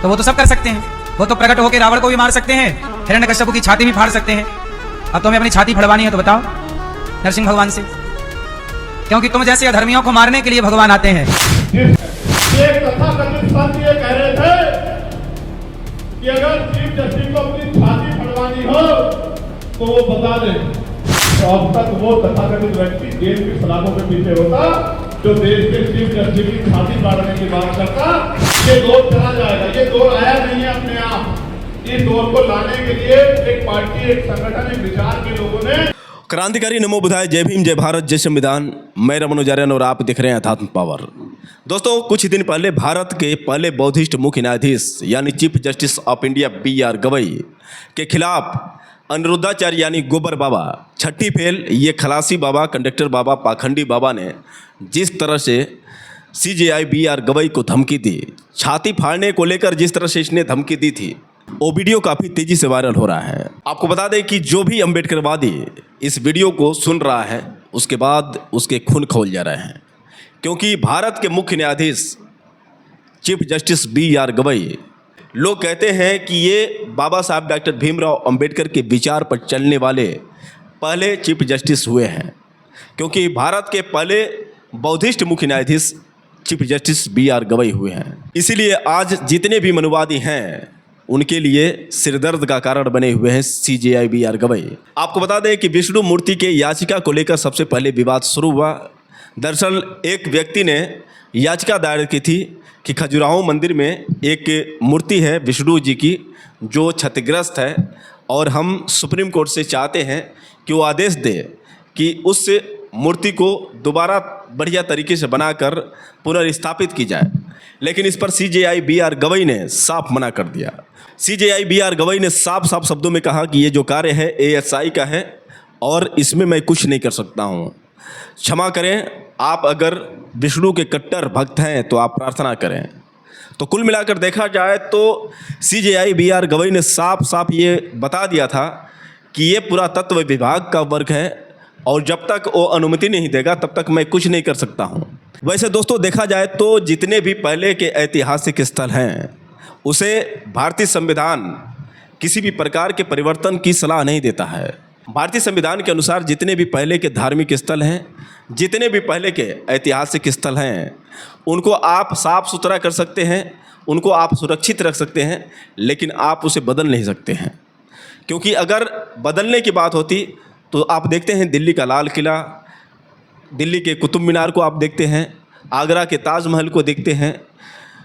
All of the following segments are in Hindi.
तो वो तो सब कर सकते हैं। वो तो प्रकट होकर रावण को भी मार सकते हैं, हिरण्यकश्यप की छाती भी फाड़ सकते हैं। अब तुम्हें अपनी छाती फड़वानी है तो बताओ नरसिंह भगवान से, क्योंकि तुम जैसे अधर्मियों को मारने के लिए भगवान आते हैं। ये तथाकथित संत ये कह रहे थे कि अगर चीफ जस्टिस को अपनी छाती फड़वानी हो तो वो बता दे। तो अब तक वो तथाकथित व्यक्ति जेल की सलाखों के पीछे होता जो देश के चीफ जस्टिस की छाती फाड़ने की बात करता। ये दौर चला जाएगा, ये दौर आया नहीं है अपने आप। इस दौर को लाने के लिए एक पार्टी, एक संगठन, एक विचार के लोगों ने क्रांतिकारी नमो बुधाय, जय भीम, जय भारत, जय संविधान। मैं रमन उजारियन और आप दिख रहे हैं अध्यात्म पावर। दोस्तों, कुछ ही दिन पहले भारत के पहले बौद्धिस्ट मुख्य न्यायाधीश यानी chief justice of India BR Gavai के खिलाफ अनिरुद्धाचार्य यानी गोबर बाबा, छठी फेल, ये खलासी बाबा, कंडक्टर बाबा, पाखंडी बाबा ने जिस तरह से CJI BR गवई को धमकी दी, छाती फाड़ने को लेकर जिस तरह से इसने धमकी दी थी, वो वीडियो काफ़ी तेज़ी से वायरल हो रहा है। आपको बता दें कि जो भी अम्बेडकरवादी इस वीडियो को सुन रहा है उसके बाद उसके खून खौल जा रहे हैं, क्योंकि भारत के मुख्य न्यायाधीश चीफ जस्टिस BR गवई, लोग कहते हैं कि ये बाबा साहब डॉक्टर भीमराव अंबेडकर के विचार पर चलने वाले पहले चीफ जस्टिस हुए हैं, क्योंकि भारत के पहले बौद्धिस्ट मुख्य न्यायाधीश चीफ जस्टिस BR गवई हुए हैं। इसीलिए आज जितने भी मनुवादी हैं उनके लिए सिरदर्द का कारण बने हुए हैं CJI BR गवई। आपको बता दें कि विष्णु मूर्ति के याचिका को लेकर सबसे पहले विवाद शुरू हुआ। दरअसल एक व्यक्ति ने याचिका दायर की थी कि खजुराहो मंदिर में एक मूर्ति है विष्णु जी की जो क्षतिग्रस्त है, और हम सुप्रीम कोर्ट से चाहते हैं कि वो आदेश दे कि उस मूर्ति को दोबारा बढ़िया तरीके से बनाकर पुनर्स्थापित की जाए। लेकिन इस पर CJI BR गवई ने साफ मना कर दिया। CJI BR गवई ने साफ शब्दों में कहा कि ये जो कार्य है ASI का है और इसमें मैं कुछ नहीं कर सकता हूँ। क्षमा करें, आप अगर विष्णु के कट्टर भक्त हैं तो आप प्रार्थना करें। तो कुल मिलाकर देखा जाए तो CJI BR गवई ने साफ ये बता दिया था कि ये पुरातत्व विभाग का वर्क है और जब तक वो अनुमति नहीं देगा तब तक मैं कुछ नहीं कर सकता हूँ। वैसे दोस्तों, देखा जाए तो जितने भी पहले के ऐतिहासिक स्थल हैं उसे भारतीय संविधान किसी भी प्रकार के परिवर्तन की सलाह नहीं देता है। भारतीय संविधान के अनुसार जितने भी पहले के धार्मिक स्थल हैं, जितने भी पहले के ऐतिहासिक स्थल हैं, उनको आप साफ सुथरा कर सकते हैं, उनको आप सुरक्षित रख सकते हैं, लेकिन आप उसे बदल नहीं सकते हैं। क्योंकि अगर बदलने की बात होती तो आप देखते हैं दिल्ली का लाल किला, दिल्ली के कुतुब मीनार को आप देखते हैं, आगरा के ताजमहल को देखते हैं,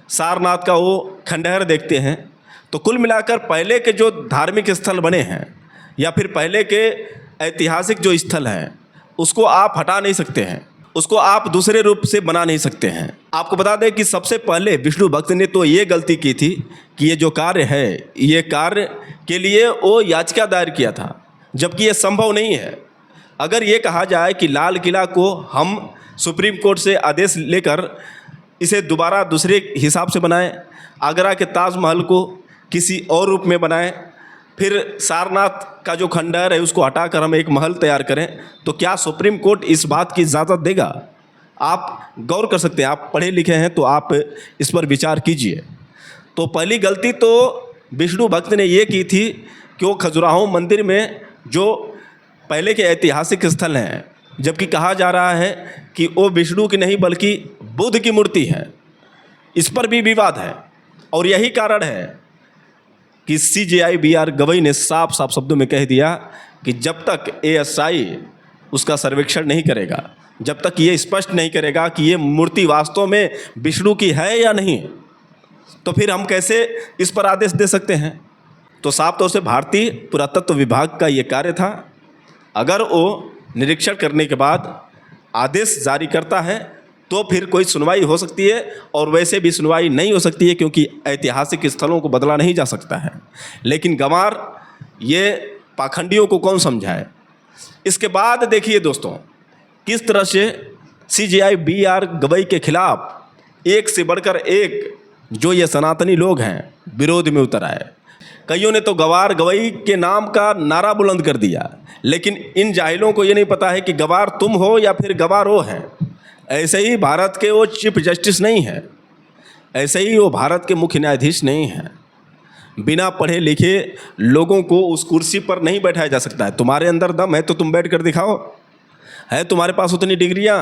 सारनाथ का वो खंडहर देखते हैं। तो कुल मिलाकर पहले के जो धार्मिक स्थल बने हैं या फिर पहले के ऐतिहासिक जो स्थल हैं उसको आप हटा नहीं सकते हैं, उसको आप दूसरे रूप से बना नहीं सकते हैं। आपको बता दें कि सबसे पहले विष्णु भक्त ने तो ये गलती की थी कि ये जो कार्य है, ये कार्य के लिए वो याचिका दायर किया था, जबकि ये संभव नहीं है। अगर ये कहा जाए कि लाल किला को हम सुप्रीम कोर्ट से आदेश लेकर इसे दोबारा दूसरे हिसाब से बनाएं, आगरा के ताजमहल को किसी और रूप में बनाएं, फिर सारनाथ का जो खंडहर है उसको हटाकर हम एक महल तैयार करें, तो क्या सुप्रीम कोर्ट इस बात की इजाज़त देगा? आप गौर कर सकते हैं, आप पढ़े लिखे हैं तो आप इस पर विचार कीजिए। तो पहली गलती तो विष्णु भक्त ने ये की थी कि वो खजुराहो मंदिर में जो पहले के ऐतिहासिक स्थल हैं, जबकि कहा जा रहा है कि वो विष्णु की नहीं बल्कि बुद्ध की मूर्ति है, इस पर भी विवाद है। और यही कारण है कि CJI BR गवई ने साफ शब्दों में कह दिया कि जब तक ASI उसका सर्वेक्षण नहीं करेगा, जब तक ये स्पष्ट नहीं करेगा कि ये मूर्ति वास्तव में विष्णु की है या नहीं, तो फिर हम कैसे इस पर आदेश दे सकते हैं। तो साफ तौर से भारतीय पुरातत्व विभाग का ये कार्य था। अगर वो निरीक्षण करने के बाद आदेश जारी करता है तो फिर कोई सुनवाई हो सकती है, और वैसे भी सुनवाई नहीं हो सकती है क्योंकि ऐतिहासिक स्थलों को बदला नहीं जा सकता है। लेकिन गंवार ये पाखंडियों को कौन समझाए। इसके बाद देखिए दोस्तों, किस तरह से CJI BR गवई के खिलाफ एक से बढ़कर एक जो ये सनातनी लोग हैं विरोध में उतर आए। कईयों ने तो गवार गवई के नाम का नारा बुलंद कर दिया, लेकिन इन जाहिलों को ये नहीं पता है कि गवार तुम हो या फिर गवार वो है। ऐसे ही भारत के वो चीफ जस्टिस नहीं है, ऐसे ही वो भारत के मुख्य न्यायाधीश नहीं हैं। बिना पढ़े लिखे लोगों को उस कुर्सी पर नहीं बैठाया जा सकता है। तुम्हारे अंदर दम है तो तुम बैठ कर दिखाओ। है तुम्हारे पास उतनी डिग्रियां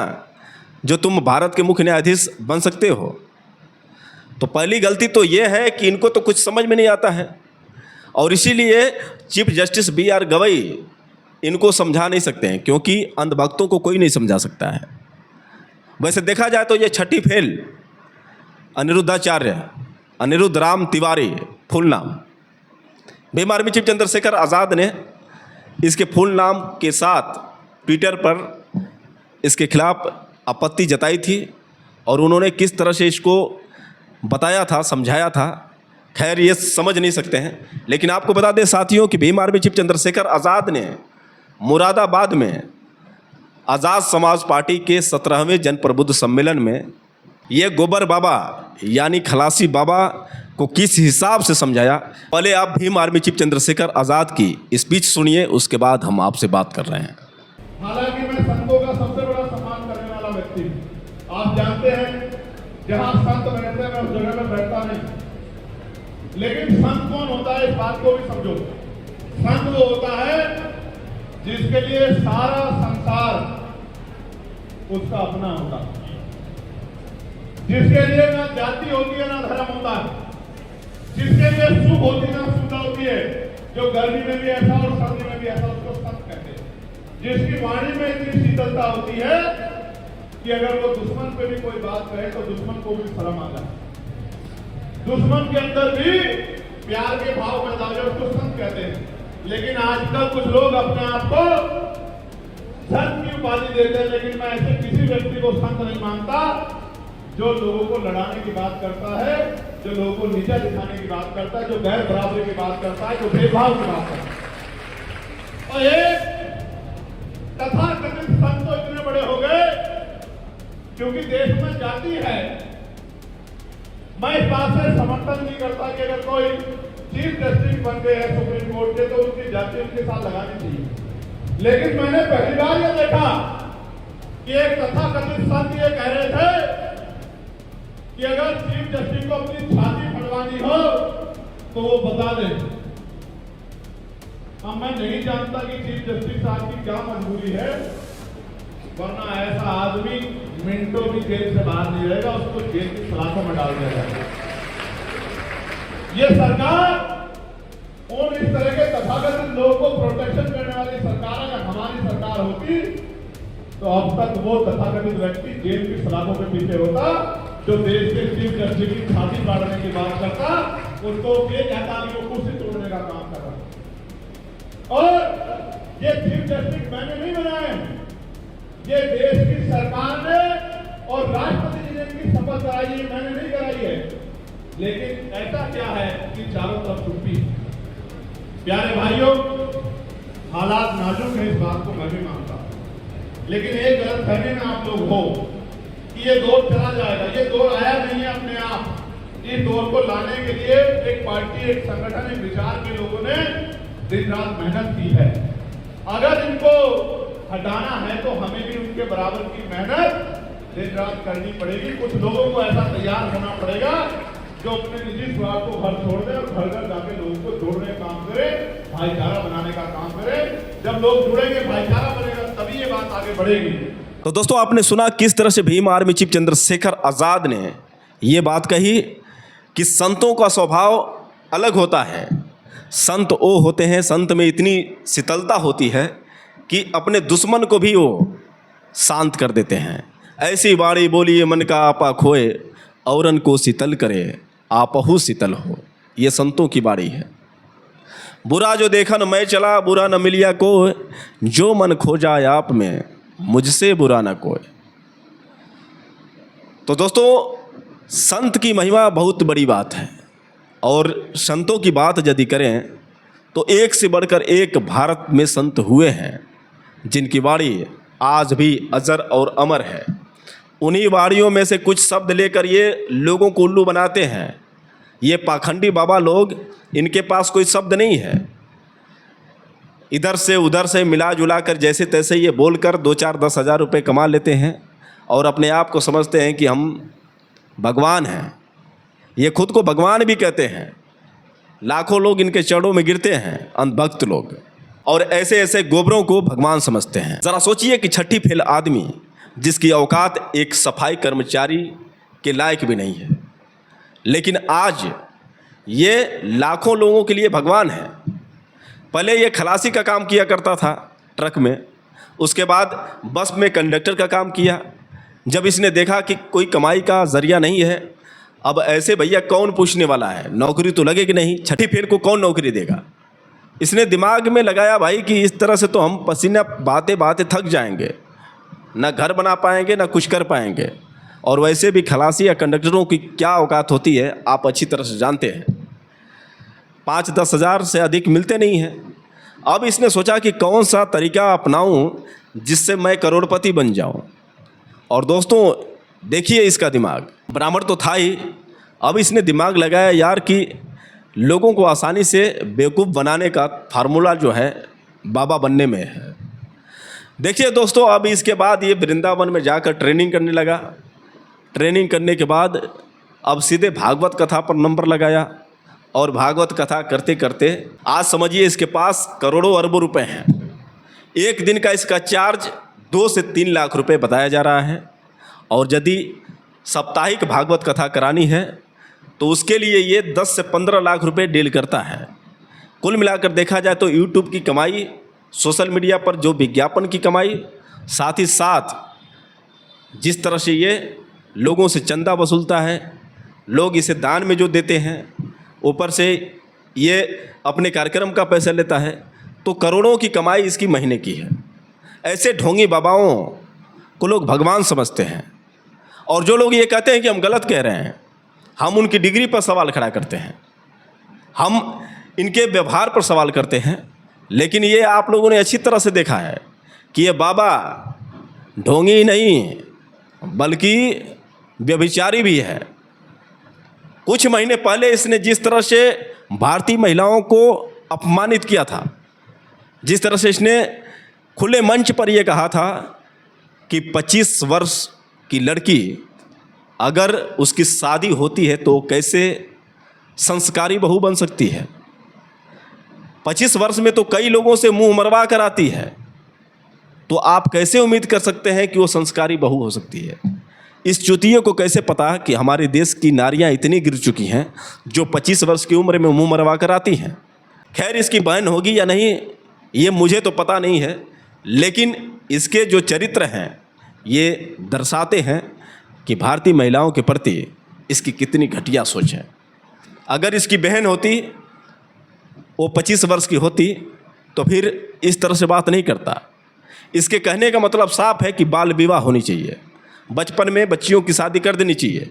जो तुम भारत के मुख्य न्यायाधीश बन सकते हो? तो पहली गलती तो ये है कि इनको तो कुछ समझ में नहीं आता है, और इसीलिए चीफ जस्टिस BR गवई इनको समझा नहीं सकते हैं, क्योंकि अंधभक्तों को कोई नहीं समझा सकता है। वैसे देखा जाए तो ये छठी फेल अनिरुद्धाचार्य, अनिरुद्ध राम तिवारी फुल नाम, भीम आर्मी चीफ चंद्रशेखर आज़ाद ने इसके फुल नाम के साथ ट्विटर पर इसके खिलाफ आपत्ति जताई थी, और उन्होंने किस तरह से इसको बताया था, समझाया था, खैर ये समझ नहीं सकते हैं। लेकिन आपको बता दें साथियों कि भीम आर्मी चीफ चंद्रशेखर आज़ाद ने मुरादाबाद में आज़ाद समाज पार्टी के 17वें जनप्रबुद्ध सम्मेलन में ये गोबर बाबा यानी खलासी बाबा को किस हिसाब से समझाया। पहले आप भीम आर्मी चीफ चंद्रशेखर आज़ाद की स्पीच सुनिए, उसके बाद हम आपसे बात कर रहे हैं। हालांकि मैं संतों का सबसे बड़ा सम्मान करने वाला व्यक्ति हूं। आप जानते हैं जहां संत बैठते हैं मैं उस जगह में बैठता नहीं, लेकिन संत कौन होता है इस बात को भी समझो। संत वो होता है जिसके लिए सारा संसार उसका अपना होता है, जिसके लिए ना जाति होती है ना धर्म होता है, जिसके लिए सुख होती है ना सुविधा होती है, जो गर्मी में भी ऐसा और सर्दी में भी ऐसा, उसको संत कहते हैं। जिसकी वाणी में इतनी शीतलता होती है कि अगर वो दुश्मन पे भी कोई बात कहे तो दुश्मन को भी शर्म आ जाए, दुश्मन के अंदर भी प्यार के भाव पैदा हो जाए, उसको संत कहते हैं। लेकिन आजकल कुछ लोग अपने आप को संत की उपाधि देते हैं, लेकिन मैं ऐसे किसी व्यक्ति को संत नहीं मानता जो लोगों को लड़ाने की बात करता है, जो लोगों को नीचा दिखाने की बात करता है, जो गैर बराबरी की बात करता है, जो भेदभाव की बात करता है। और एक तथाकथित संत तो इतने बड़े हो गए क्योंकि देश में जाति है। मैं इस बात से समर्थन नहीं करता कि अगर कोई चीफ जस्टिस बन गए हैं सुप्रीम कोर्ट के तो उनकी जाति उनके साथ लगानी चाहिए। लेकिन मैंने पहली बार यह देखा कि एक तथाकथित संत ये कह रहे थे कि अगर चीफ जस्टिस को अपनी छाती फड़वानी हो तो वो बता दे। अब मैं नहीं जानता कि चीफ जस्टिस साहब की क्या मजबूरी है, वरना ऐसा आदमी मिनटों भी जेल से बाहर नहीं रहेगा, उसको जेल की सलाखों में डाल दिया जाएगा। ये सरकार और इस तरह के तथाकथित लोगों को प्रोटेक्शन करने वाली सरकार अगर हमारी सरकार होती तो अब तक वो तथाकथित व्यक्ति जेल की सलाखों के पीछे होता, जो देश के चीफ जस्टिस की छाती फाड़ने की बात करता, उसको ये कहता कि वो कुर्सी तोड़ने का काम कर रहा। और ये चीफ जस्टिस मैंने नहीं बनाए, ये देश की सरकार ने और राष्ट्रपति जी ने इनकी शपथ कराई है, मैंने नहीं कराई है। लेकिन ऐसा क्या है कि चारों तरफ चुप्पी। प्यारे भाइयों, हालात नाजुक है, इस बात को मैं भी मानता हूं, लेकिन एक गलतफहमी में आप लोग हो कि ये दौर चला जाएगा। ये दौर आया नहीं है अपने आप। इस दौर को लाने के लिए एक पार्टी, एक संगठन, एक विचार के लोगों ने दिन रात मेहनत की है। अगर इनको हटाना है तो हमें भी उनके बराबर की मेहनत दिन रात करनी पड़ेगी। कुछ लोगों को ऐसा तैयार होना पड़ेगा जो अपने निजी स्वार्थ को घर छोड़ दे और घर घर जाके लोगों को जोड़ने का काम करे, भाईचारा बनाने का काम करे। जब लोग जुड़ेंगे, भाईचारा बनेगा, तभी ये बात आगे बढ़ेगी। तो दोस्तों, आपने सुना किस तरह से भीम आर्मी चीफ चंद्रशेखर आज़ाद ने ये बात कही कि संतों का स्वभाव अलग होता है। संत वो होते हैं, संत में इतनी शीतलता होती है कि अपने दुश्मन को भी वो शांत कर देते हैं। ऐसी वाणी बोलिए मन का आपा खोए, औरन को शीतल करे आपहु शीतल हो। ये संतों की वाणी है। बुरा जो देखन मैं चला, बुरा न मिलिया को, जो मन खोजा आप में मुझसे बुरा न कोई। तो दोस्तों, संत की महिमा बहुत बड़ी बात है, और संतों की बात यदि करें तो एक से बढ़कर एक भारत में संत हुए हैं जिनकी वाणी आज भी अजर और अमर है। उन्हीं वाणियों में से कुछ शब्द लेकर ये लोगों को उल्लू बनाते हैं। ये पाखंडी बाबा लोग, इनके पास कोई शब्द नहीं है, इधर से उधर से मिला जुला कर जैसे तैसे ये बोलकर 2-4-10 हज़ार रुपये कमा लेते हैं और अपने आप को समझते हैं कि हम भगवान हैं। ये खुद को भगवान भी कहते हैं। लाखों लोग इनके चरणों में गिरते हैं, अंधभक्त लोग, और ऐसे ऐसे गोबरों को भगवान समझते हैं। ज़रा सोचिए कि छठी फेल आदमी जिसकी औकात एक सफाई कर्मचारी के लायक भी नहीं है, लेकिन आज ये लाखों लोगों के लिए भगवान है। पहले ये खलासी का काम किया करता था ट्रक में, उसके बाद बस में कंडक्टर का काम किया। जब इसने देखा कि कोई कमाई का जरिया नहीं है, अब ऐसे भैया कौन पूछने वाला है, नौकरी तो लगेगी नहीं, छठी फेल को कौन नौकरी देगा। इसने दिमाग में लगाया भाई कि इस तरह से तो हम पसीना बहाते बहाते थक जाएंगे, ना घर बना पाएंगे ना कुछ कर पाएंगे, और वैसे भी खलासी या कंडक्टरों की क्या औकात होती है आप अच्छी तरह से जानते हैं। 5-10 हज़ार से अधिक मिलते नहीं हैं। अब इसने सोचा कि कौन सा तरीका अपनाऊं जिससे मैं करोड़पति बन जाऊं। और दोस्तों देखिए इसका दिमाग, ब्राह्मण तो था ही, अब इसने दिमाग लगाया यार कि लोगों को आसानी से बेवकूफ़ बनाने का फार्मूला जो है बाबा बनने में है। देखिए दोस्तों, अब इसके बाद ये वृंदावन में जाकर ट्रेनिंग करने लगा। ट्रेनिंग करने के बाद अब सीधे भागवत कथा पर नंबर लगाया, और भागवत कथा करते करते आज समझिए इसके पास करोड़ों अरबों रुपए हैं। एक दिन का इसका चार्ज 2 से 3 लाख रुपए बताया जा रहा है, और यदि साप्ताहिक भागवत कथा करानी है तो उसके लिए ये 10 से 15 लाख रुपए डील करता है। कुल मिलाकर देखा जाए तो यूट्यूब की कमाई, सोशल मीडिया पर जो विज्ञापन की कमाई, साथ ही साथ जिस तरह से ये लोगों से चंदा वसूलता है, लोग इसे दान में जो देते हैं, ऊपर से ये अपने कार्यक्रम का पैसा लेता है, तो करोड़ों की कमाई इसकी महीने की है। ऐसे ढोंगी बाबाओं को लोग भगवान समझते हैं, और जो लोग ये कहते हैं कि हम गलत कह रहे हैं, हम उनकी डिग्री पर सवाल खड़ा करते हैं, हम इनके व्यवहार पर सवाल करते हैं। लेकिन ये आप लोगों ने अच्छी तरह से देखा है कि ये बाबा ढोंगी ही नहीं बल्कि व्यभिचारी भी है। कुछ महीने पहले इसने जिस तरह से भारतीय महिलाओं को अपमानित किया था, जिस तरह से इसने खुले मंच पर यह कहा था कि 25 वर्ष की लड़की अगर उसकी शादी होती है तो कैसे संस्कारी बहू बन सकती है। 25 वर्ष में तो कई लोगों से मुंह मरवा कर आती है, तो आप कैसे उम्मीद कर सकते हैं कि वो संस्कारी बहू हो सकती है। इस चुतिये को कैसे पता कि हमारे देश की नारियां इतनी गिर चुकी हैं जो 25 वर्ष की उम्र में मुंह मरवा कर आती हैं। खैर इसकी बहन होगी या नहीं ये मुझे तो पता नहीं है, लेकिन इसके जो चरित्र हैं ये दर्शाते हैं कि भारतीय महिलाओं के प्रति इसकी कितनी घटिया सोच है। अगर इसकी बहन होती, वो 25 वर्ष की होती, तो फिर इस तरह से बात नहीं करता। इसके कहने का मतलब साफ है कि बाल विवाह होनी चाहिए, बचपन में बच्चियों की शादी कर देनी चाहिए,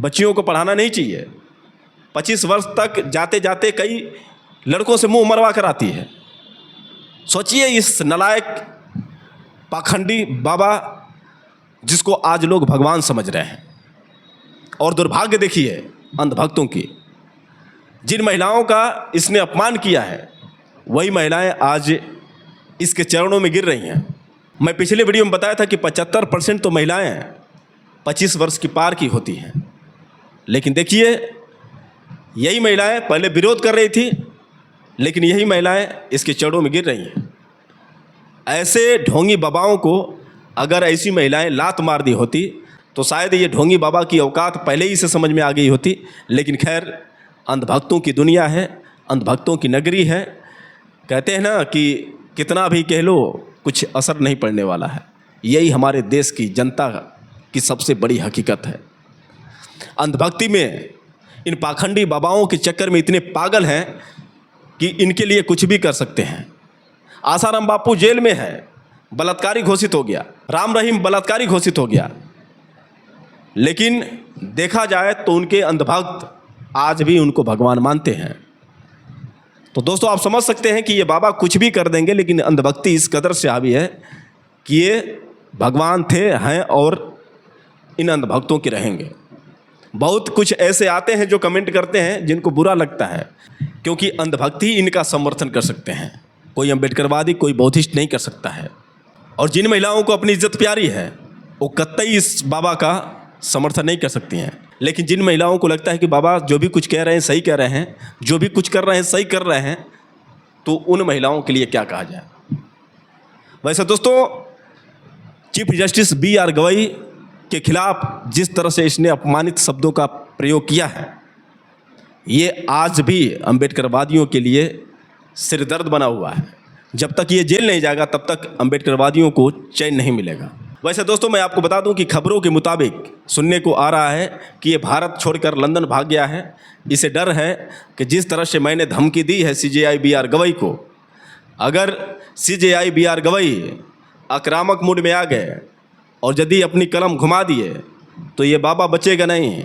बच्चियों को पढ़ाना नहीं चाहिए। 25 वर्ष तक जाते जाते कई लड़कों से मुंह मरवा कर आती है। सोचिए इस नलायक पाखंडी बाबा जिसको आज लोग भगवान समझ रहे हैं। और दुर्भाग्य देखिए अंधभक्तों की, जिन महिलाओं का इसने अपमान किया है वही महिलाएं आज इसके चरणों में गिर रही हैं। मैं पिछले वीडियो में बताया था कि 75% तो महिलाएं 25 वर्ष की पार की होती हैं, लेकिन देखिए यही महिलाएं पहले विरोध कर रही थी, लेकिन यही महिलाएं इसके चरणों में गिर रही हैं। ऐसे ढोंगी बाबाओं को अगर ऐसी महिलाएं लात मार दी होती तो शायद ये ढोंगी बाबा की औकात पहले ही से समझ में आ गई होती। लेकिन खैर अंधभक्तों की दुनिया है, अंधभक्तों की नगरी है। कहते हैं ना कि कितना भी कह लो कुछ असर नहीं पड़ने वाला है। यही हमारे देश की जनता की सबसे बड़ी हकीकत है। अंधभक्ति में इन पाखंडी बाबाओं के चक्कर में इतने पागल हैं कि इनके लिए कुछ भी कर सकते हैं। आसाराम बापू जेल में है, बलात्कारी घोषित हो गया, राम रहीम बलात्कारी घोषित हो गया, लेकिन देखा जाए तो उनके अंधभक्त आज भी उनको भगवान मानते हैं। तो दोस्तों आप समझ सकते हैं कि ये बाबा कुछ भी कर देंगे, लेकिन अंधभक्ति इस कदर से हावी है कि ये भगवान थे, हैं और इन अंधभक्तों के रहेंगे। बहुत कुछ ऐसे आते हैं जो कमेंट करते हैं जिनको बुरा लगता है, क्योंकि अंधभक्ति ही इनका समर्थन कर सकते हैं। कोई अम्बेडकरवादी, कोई बौद्धिस्ट नहीं कर सकता है। और जिन महिलाओं को अपनी इज्जत प्यारी है वो कतई इस बाबा का समर्थन नहीं कर सकती हैं। लेकिन जिन महिलाओं को लगता है कि बाबा जो भी कुछ कह रहे हैं सही कह रहे हैं, जो भी कुछ कर रहे हैं सही कर रहे हैं, तो उन महिलाओं के लिए क्या कहा जाए। वैसे दोस्तों, चीफ जस्टिस B.R. गवई के खिलाफ जिस तरह से इसने अपमानित शब्दों का प्रयोग किया है, ये आज भी अम्बेडकरवादियों के लिए सिरदर्द बना हुआ है। जब तक ये जेल नहीं जाएगा तब तक अम्बेडकरवादियों को चैन नहीं मिलेगा। वैसे दोस्तों, मैं आपको बता दूं कि खबरों के मुताबिक सुनने को आ रहा है कि ये भारत छोड़कर लंदन भाग गया है। इसे डर है कि जिस तरह से मैंने धमकी दी है CJI B.R. गवई को, अगर CJI B.R. गवई आक्रामक मूड में आ गए और यदि अपनी कलम घुमा दिए तो ये बाबा बचेगा नहीं।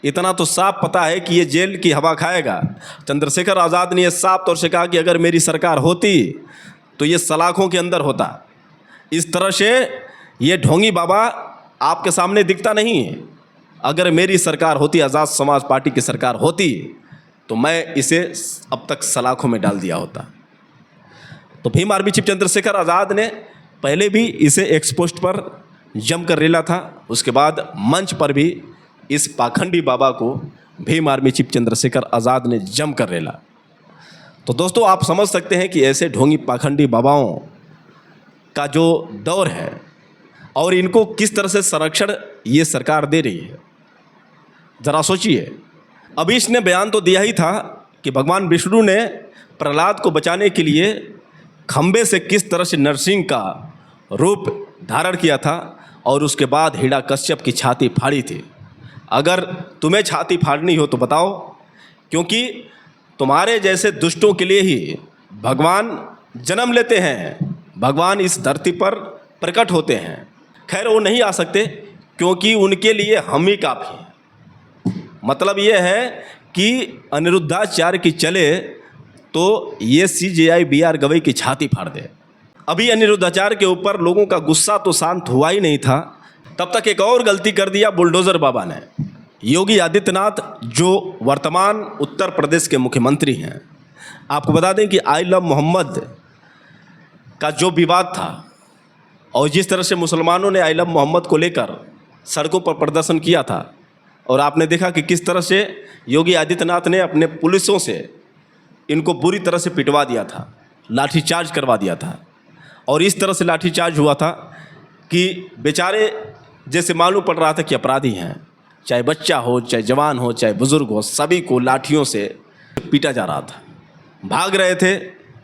इतना तो साफ पता है कि ये जेल की हवा खाएगा। चंद्रशेखर आज़ाद ने यह साफ तौर से कहा कि अगर मेरी सरकार होती तो ये सलाखों के अंदर होता। इस तरह से ये ढोंगी बाबा आपके सामने दिखता नहीं है। अगर मेरी सरकार होती, आज़ाद समाज पार्टी की सरकार होती, तो मैं इसे अब तक सलाखों में डाल दिया होता। तो भीम आर्मी चीफ चंद्रशेखर आज़ाद ने पहले भी इसे एक्सपोस्ट पर जमकर रेला था, उसके बाद मंच पर भी इस पाखंडी बाबा को भीम आर्मी चीफ चंद्रशेखर आज़ाद ने जमकर रेला। तो दोस्तों, आप समझ सकते हैं कि ऐसे ढोंगी पाखंडी बाबाओं का जो दौर है और इनको किस तरह से संरक्षण ये सरकार दे रही है, ज़रा सोचिए। अभी इसने बयान तो दिया ही था कि भगवान विष्णु ने प्रहलाद को बचाने के लिए खंबे से किस तरह से नरसिंह का रूप धारण किया था और उसके बाद हिरण्यकश्यप की छाती फाड़ी थी। अगर तुम्हें छाती फाड़नी हो तो बताओ, क्योंकि तुम्हारे जैसे दुष्टों के लिए ही भगवान जन्म लेते हैं, भगवान इस धरती पर प्रकट होते हैं। खैर, वो नहीं आ सकते क्योंकि उनके लिए हम ही काफ़ी हैं। मतलब ये है कि अनिरुद्धाचार्य की चले तो ये CJI B.R. गवई की छाती फाड़ दे। अभी अनिरुद्धाचार्य के ऊपर लोगों का गुस्सा तो शांत हुआ ही नहीं था, तब तक एक और गलती कर दिया बुलडोज़र बाबा ने। योगी आदित्यनाथ जो वर्तमान उत्तर प्रदेश के मुख्यमंत्री हैं, आपको बता दें कि आई लव मोहम्मद का जो विवाद था और जिस तरह से मुसलमानों ने आई लव मोहम्मद को लेकर सड़कों पर प्रदर्शन किया था, और आपने देखा कि किस तरह से योगी आदित्यनाथ ने अपने पुलिसों से इनको बुरी तरह से पिटवा दिया था, लाठीचार्ज करवा दिया था। और इस तरह से लाठीचार्ज हुआ था कि बेचारे जैसे मालूम पड़ रहा था कि अपराधी हैं, चाहे बच्चा हो, चाहे जवान हो, चाहे बुज़ुर्ग हो, सभी को लाठियों से पीटा जा रहा था। भाग रहे थे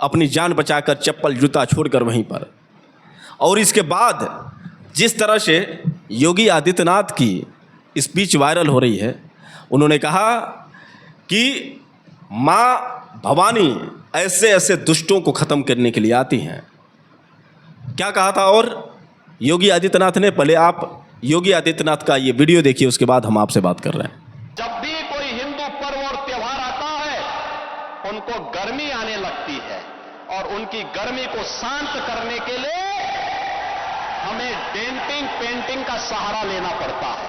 अपनी जान बचाकर, चप्पल जूता छोड़कर वहीं पर। और इसके बाद जिस तरह से योगी आदित्यनाथ की स्पीच वायरल हो रही है, उन्होंने कहा कि माँ भवानी ऐसे ऐसे दुष्टों को ख़त्म करने के लिए आती हैं। क्या कहा था? और योगी आदित्यनाथ ने, पहले आप योगी आदित्यनाथ का ये वीडियो देखिए, उसके बाद हम आपसे बात कर रहे हैं। जब भी कोई हिंदू पर्व और त्योहार आता है, उनको गर्मी आने लगती है और उनकी गर्मी को शांत करने के लिए हमें डेंटिंग पेंटिंग का सहारा लेना पड़ता है।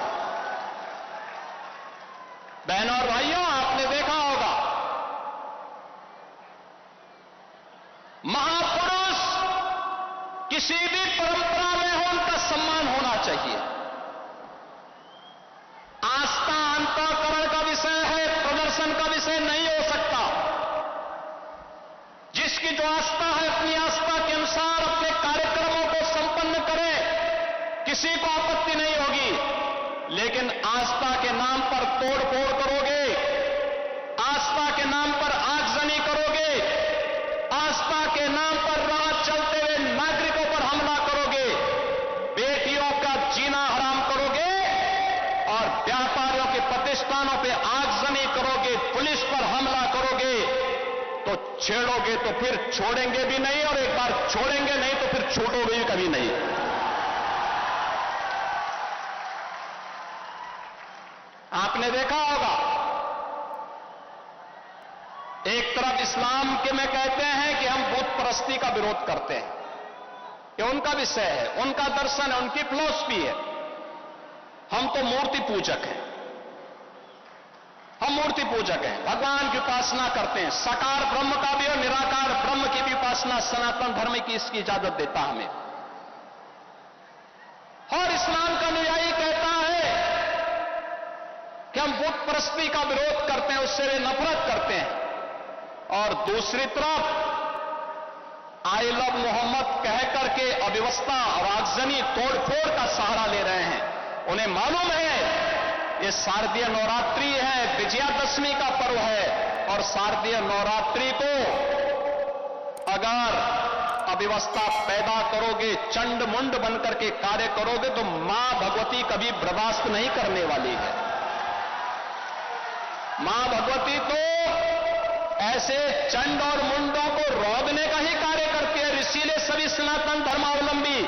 बहनों और भाइयों, आपने देखा होगा, महापुरुष किसी भी परंपरा में हो, उनका सम्मान होना चाहिए। आस्था अंतःकरण का विषय है, प्रदर्शन का विषय नहीं हो सकता। जिसकी जो आस्था है, अपनी आस्था के अनुसार अपने कार्यक्रमों को संपन्न करे, किसी को आपत्ति नहीं होगी। लेकिन आस्था के नाम पर तोड़फोड़ करोगे, आस्था के नाम पर आगजनी करोगे, आस्था के नाम पर राह चलते हुए नागरिकों पर हमला करोगे, बेटियों का जीना हराम करोगे और व्यापारियों के प्रतिष्ठानों पे आगजनी करोगे, पुलिस पर हमला करोगे, तो छेड़ोगे तो फिर छोड़ेंगे भी नहीं, और एक बार छोड़ेंगे नहीं तो फिर छोड़ोगे भी कभी नहीं। आपने देखा होगा, एक तरफ इस्लाम के में कहते हैं कि हम बुत परस्ती का विरोध करते हैं, ये उनका विषय है, उनका दर्शन है, उनकी फिलॉसफी है। हम तो मूर्ति पूजक हैं, हम मूर्ति पूजक हैं, भगवान की उपासना करते हैं। साकार ब्रह्म का भी और निराकार ब्रह्म की भी उपासना सनातन धर्म की इसकी इजाजत देता हमें। और इस्लाम का अनुयायी कहता है कि हम बुत परस्ती का विरोध करते हैं, उससे वे नफरत करते हैं। और दूसरी तरफ आई लव मोहम्मद कह करके अव्यवस्था और आगजनी तोड़फोड़ का सहारा ले रहे हैं। उन्हें मालूम है ये शारदीय नवरात्रि है, विजयादशमी का पर्व है, और शारदीय नवरात्रि को अगर अव्यवस्था पैदा करोगे, चंड मुंड बनकर के कार्य करोगे, तो मां भगवती कभी बर्दाश्त नहीं करने वाली है। मां भगवती तो ऐसे चंड और मुंडों को रोकने का ही कार्य करती है। इसीलिए सभी सनातन धर्मावलंबी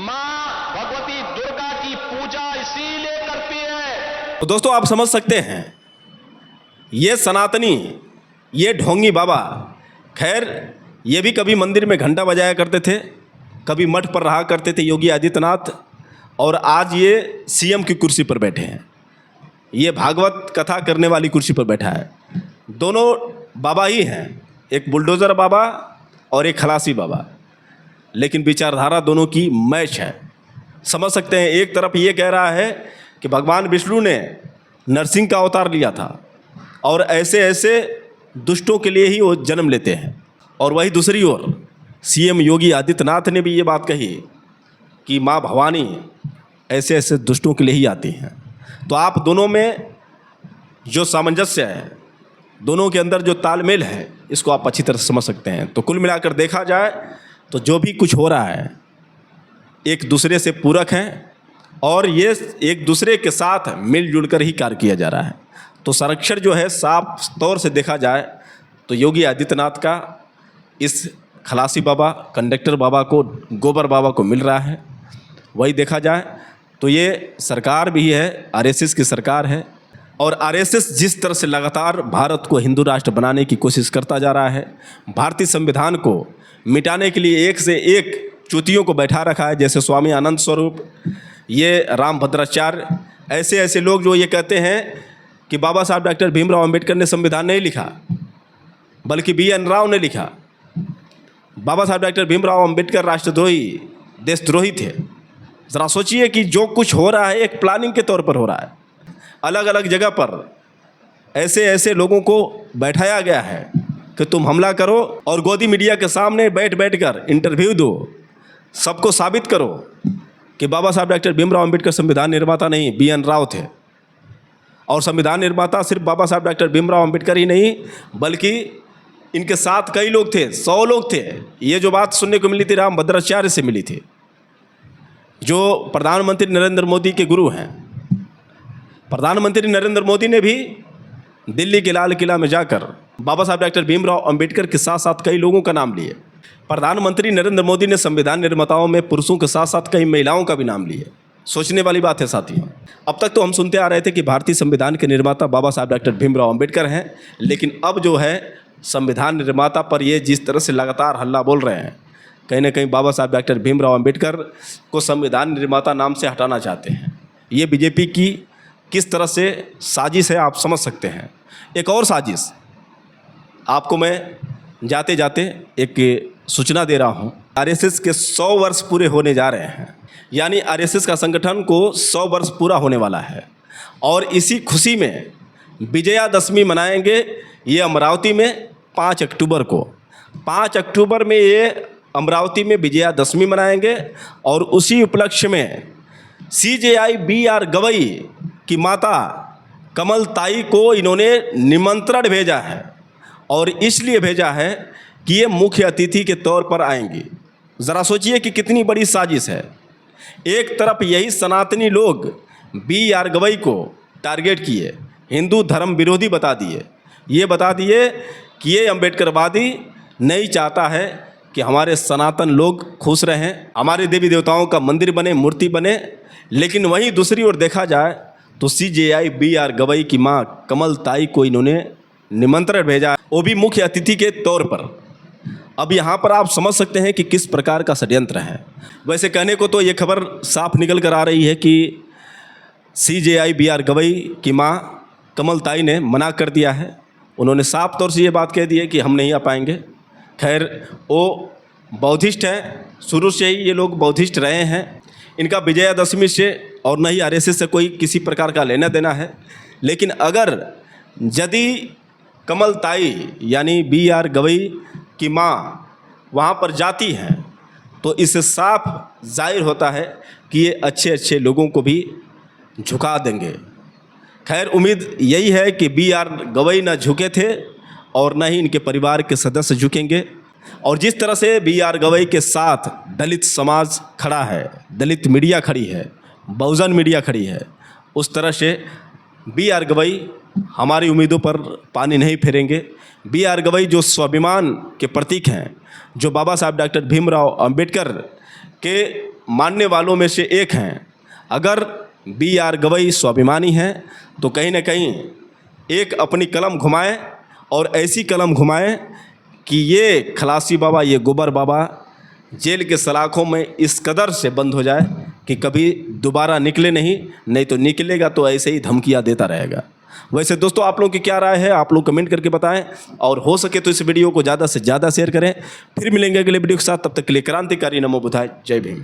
मां भगवती दुर्गा की पूजा इसीलिए करती है। तो दोस्तों आप समझ सकते हैं, ये सनातनी, ये ढोंगी बाबा, खैर ये भी कभी मंदिर में घंटा बजाया करते थे, कभी मठ पर रहा करते थे योगी आदित्यनाथ, और आज ये सीएम की कुर्सी पर बैठे हैं। ये भागवत कथा करने वाली कुर्सी पर बैठा है। दोनों बाबा ही हैं, एक बुलडोज़र बाबा और एक खलासी बाबा, लेकिन विचारधारा दोनों की मैच है। समझ सकते हैं, एक तरफ ये कह रहा है कि भगवान विष्णु ने नरसिंह का अवतार लिया था और ऐसे ऐसे दुष्टों के लिए ही वो जन्म लेते हैं, और वही दूसरी ओर सीएम योगी आदित्यनाथ ने भी ये बात कही कि माँ भवानी ऐसे ऐसे दुष्टों के लिए ही आती हैं। तो आप दोनों में जो सामंजस्य है, दोनों के अंदर जो तालमेल है, इसको आप अच्छी तरह समझ सकते हैं। तो कुल मिलाकर देखा जाए तो जो भी कुछ हो रहा है एक दूसरे से पूरक है, और ये एक दूसरे के साथ मिलजुल कर ही कार्य किया जा रहा है। तो संरक्षण जो है साफ तौर से देखा जाए तो योगी आदित्यनाथ का इस खलासी बाबा, कंडक्टर बाबा को, गोबर बाबा को मिल रहा है। वही देखा जाए तो ये सरकार भी है, आरएसएस की सरकार है, और आरएसएस जिस तरह से लगातार भारत को हिंदू राष्ट्र बनाने की कोशिश करता जा रहा है, भारतीय संविधान को मिटाने के लिए एक से एक चूतियों को बैठा रखा है, जैसे स्वामी आनंद स्वरूप, ये राम भद्राचार्य, ऐसे ऐसे लोग जो ये कहते हैं कि बाबा साहब डॉक्टर भीमराव अंबेडकर ने संविधान नहीं लिखा, बल्कि BN राव ने लिखा। बाबा साहब डॉक्टर भीमराव अंबेडकर राष्ट्रद्रोही, देशद्रोही थे। ज़रा सोचिए कि जो कुछ हो रहा है एक प्लानिंग के तौर पर हो रहा है। अलग अलग जगह पर ऐसे ऐसे लोगों को बैठाया गया है कि तुम हमला करो और गोदी मीडिया के सामने बैठ बैठ कर इंटरव्यू दो, सबको साबित करो कि बाबा साहब डॉक्टर भीमराव अंबेडकर संविधान निर्माता नहीं, BN राव थे। और संविधान निर्माता सिर्फ बाबा साहब डॉक्टर भीमराव अंबेडकर ही नहीं, बल्कि इनके साथ कई लोग थे, 100 लोग थे। ये जो बात सुनने को मिली थी राम भद्राचार्य से मिली थी, जो प्रधानमंत्री नरेंद्र मोदी के गुरु हैं। प्रधानमंत्री नरेंद्र मोदी ने भी दिल्ली के लाल किला में जाकर बाबा साहब डॉक्टर भीमराव अंबेडकर के साथ साथ कई लोगों का नाम लिए। प्रधानमंत्री नरेंद्र मोदी ने संविधान निर्माताओं में पुरुषों के साथ साथ कई महिलाओं का भी नाम लिए। सोचने वाली बात है साथियों। अब तक तो हम सुनते आ रहे थे कि भारतीय संविधान के निर्माता बाबा साहब डॉक्टर भीमराव अंबेडकर हैं, लेकिन अब जो है संविधान निर्माता पर ये जिस तरह से लगातार हल्ला बोल रहे हैं, कहीं ना कहीं बाबा साहब डॉक्टर भीमराव अंबेडकर को संविधान निर्माता नाम से हटाना चाहते हैं। ये बीजेपी की किस तरह से साजिश है आप समझ सकते हैं। एक और साजिश आपको मैं जाते जाते एक सूचना दे रहा हूँ। आरएसएस के 100 वर्ष पूरे होने जा रहे हैं, यानी आरएसएस का संगठन को 100 वर्ष पूरा होने वाला है, और इसी खुशी में विजयादशमी मनाएंगे। ये अमरावती में 5 अक्टूबर को, 5 अक्टूबर में ये अमरावती में विजयादशमी मनाएंगे, और उसी उपलक्ष्य में CJI BR गवई की माता कमल ताई को इन्होंने निमंत्रण भेजा है, और इसलिए भेजा है कि ये मुख्य अतिथि के तौर पर आएंगी। ज़रा सोचिए कि कितनी बड़ी साजिश है। एक तरफ यही सनातनी लोग BR गवई को टारगेट किए, हिंदू धर्म विरोधी बता दिए, ये बता दिए कि ये अम्बेडकरवादी नहीं चाहता है कि हमारे सनातन लोग खुश रहें, हमारे देवी देवताओं का मंदिर बने, मूर्ति बने। लेकिन वहीं दूसरी ओर देखा जाए तो CJI BR गवई की मां कमल ताई को इन्होंने निमंत्रण भेजा, वो भी मुख्य अतिथि के तौर पर। अब यहाँ पर आप समझ सकते हैं कि किस प्रकार का षड्यंत्र है। वैसे कहने को तो ये खबर साफ निकल कर आ रही है कि CJI BR गवई की मां कमल ताई ने मना कर दिया है। उन्होंने साफ तौर से ये बात कह दी है कि हम नहीं आ पाएंगे। खैर वो बौद्धिस्ट हैं, शुरू से ही ये लोग बौद्धिस्ट रहे हैं। इनका विजयादशमी से और न ही आरएसएस से कोई किसी प्रकार का लेना देना है। लेकिन अगर यदि कमलताई यानी B.R. गवई की माँ वहाँ पर जाती हैं तो इससे साफ जाहिर होता है कि ये अच्छे अच्छे लोगों को भी झुका देंगे। खैर उम्मीद यही है कि B.R. गवई न झुके थे और न ही इनके परिवार के सदस्य झुकेंगे। और जिस तरह से B.R. गवई के साथ दलित समाज खड़ा है, दलित मीडिया खड़ी है, बहुजन मीडिया खड़ी है, उस तरह से B.R. गवई हमारी उम्मीदों पर पानी नहीं फेरेंगे। B.R. गवई जो स्वाभिमान के प्रतीक हैं, जो बाबा साहब डॉक्टर भीमराव अंबेडकर के मानने वालों में से एक हैं, अगर B.R. गवई स्वाभिमानी हैं तो कहीं ना कहीं एक अपनी कलम घुमाएं और ऐसी कलम घुमाएं कि ये खलासी बाबा, ये गोबर बाबा जेल के सलाखों में इस कदर से बंद हो जाए कि कभी दोबारा निकले नहीं तो निकलेगा तो ऐसे ही धमकियां देता रहेगा। वैसे दोस्तों आप लोगों की क्या राय है, आप लोग कमेंट करके बताएं और हो सके तो इस वीडियो को ज़्यादा से ज़्यादा शेयर करें। फिर मिलेंगे अगले वीडियो के साथ, तब तक के लिए क्रांतिकारी नमो बुधाय, जय भीम।